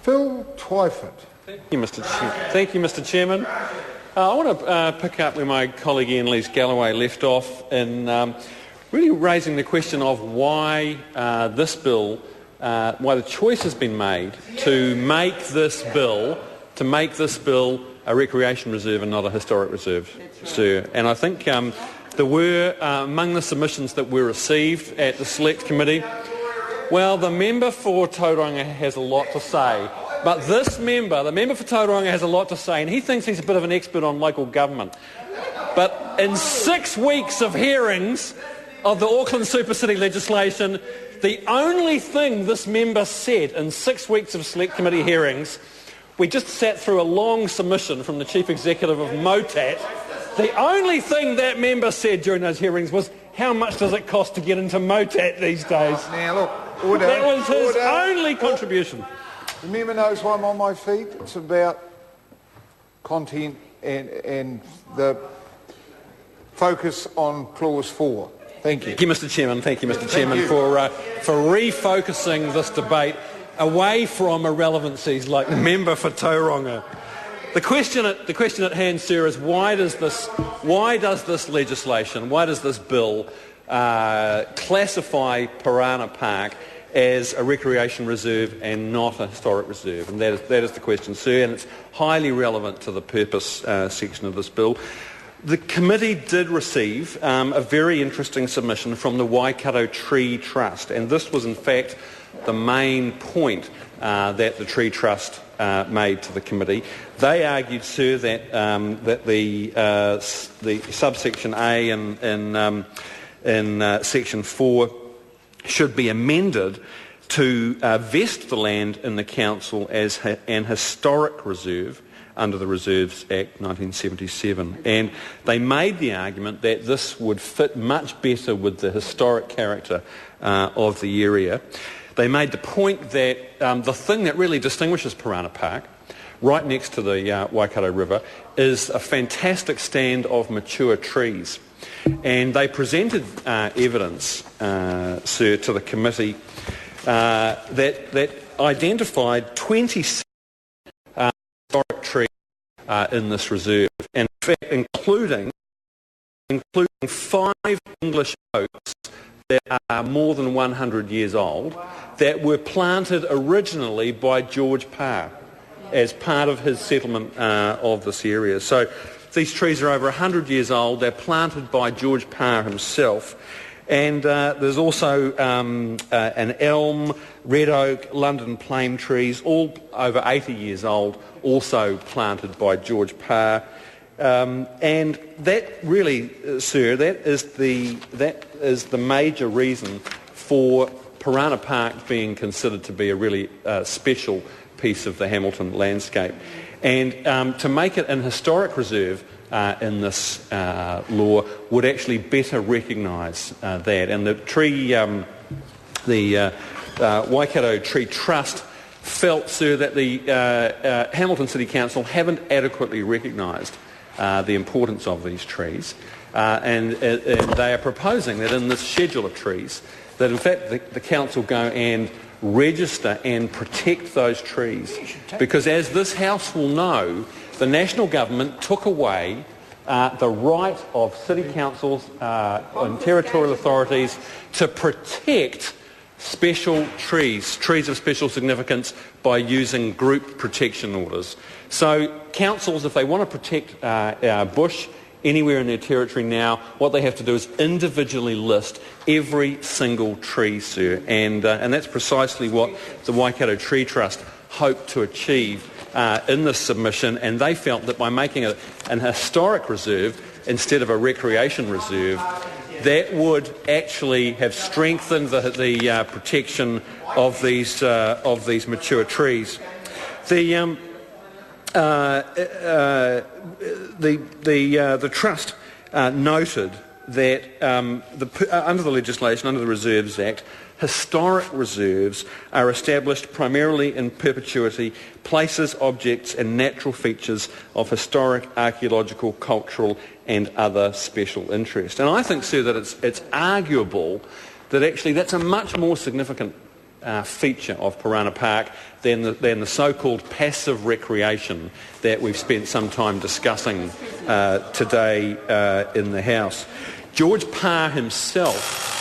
Phil Twyford. Thank you, Mr. Chairman. I want to pick up where my colleague Ian Lees-Galloway left off in really raising the question of why this bill, why the choice has been made to make this bill a recreation reserve and not a historic reserve, sir. And I think there were, among the submissions that were received at the Select Committee, well, the member for Tauranga has a lot to say. But this member, the member for Tauranga, has a lot to say, and he thinks he's a bit of an expert on local government. But in 6 weeks of hearings of the Auckland Super City legislation, the only thing this member said in 6 weeks of Select Committee hearings, we just sat through a long submission from the Chief Executive of MOTAT. The only thing that member said during those hearings was, how much does it cost to get into MOTAT these days? Now look, order. That was his order, only contribution. The member knows why I'm on my feet. It's about content and the focus on Clause 4. Thank you. Thank you, Mr. Chairman. Thank you, Mr. Chairman, for refocusing this debate away from irrelevancies like the member for Tauranga. The question at hand, sir, is why does this legislation, why does this bill classify Parana Park as a recreation reserve and not a historic reserve? And that is the question, sir, and it's highly relevant to the purpose section of this bill. The committee did receive a very interesting submission from the Waikato Tree Trust, and this was in fact the main point that the Tree Trust made to the committee. They argued, sir, that the subsection A in section 4 should be amended to vest the land in the council as an historic reserve under the Reserves Act 1977. And they made the argument that this would fit much better with the historic character of the area. They made the point that the thing that really distinguishes Parana Park, right next to the Waikato River, is a fantastic stand of mature trees. And they presented evidence, sir, to the committee that identified 26 historic trees in this reserve, and in fact including 5 English oaks that are more than 100 years old, that were planted originally by George Parr as part of his settlement of this area. So these trees are over 100 years old. They're planted by George Parr himself. And there's also an elm, red oak, London plane trees, all over 80 years old, also planted by George Parr. And that really, sir, that is the major reason for Parana Park being considered to be a really special piece of the Hamilton landscape. And to make it an historic reserve in this law would actually better recognise that. And the Waikato Tree Trust felt, sir, that the Hamilton City Council haven't adequately recognised the importance of these trees, and they are proposing that in this schedule of trees that in fact the council go and register and protect those trees, because as this House will know, the national government took away the right of city councils and territorial authorities to protect special trees of special significance, by using group protection orders. So councils, if they want to protect bush anywhere in their territory now, what they have to do is individually list every single tree, sir. And that's precisely what the Waikato Tree Trust hoped to achieve in this submission, and they felt that by making it an historic reserve instead of a recreation reserve, that would actually have strengthened the protection of these mature trees. The trust noted that under the legislation, under the Reserves Act, historic reserves are established primarily in perpetuity, places, objects and natural features of historic, archaeological, cultural and other special interest. And I think, sir, that it's arguable that actually that's a much more significant feature of Parana Park than the so-called passive recreation that we've spent some time discussing today in the House. George Parr himself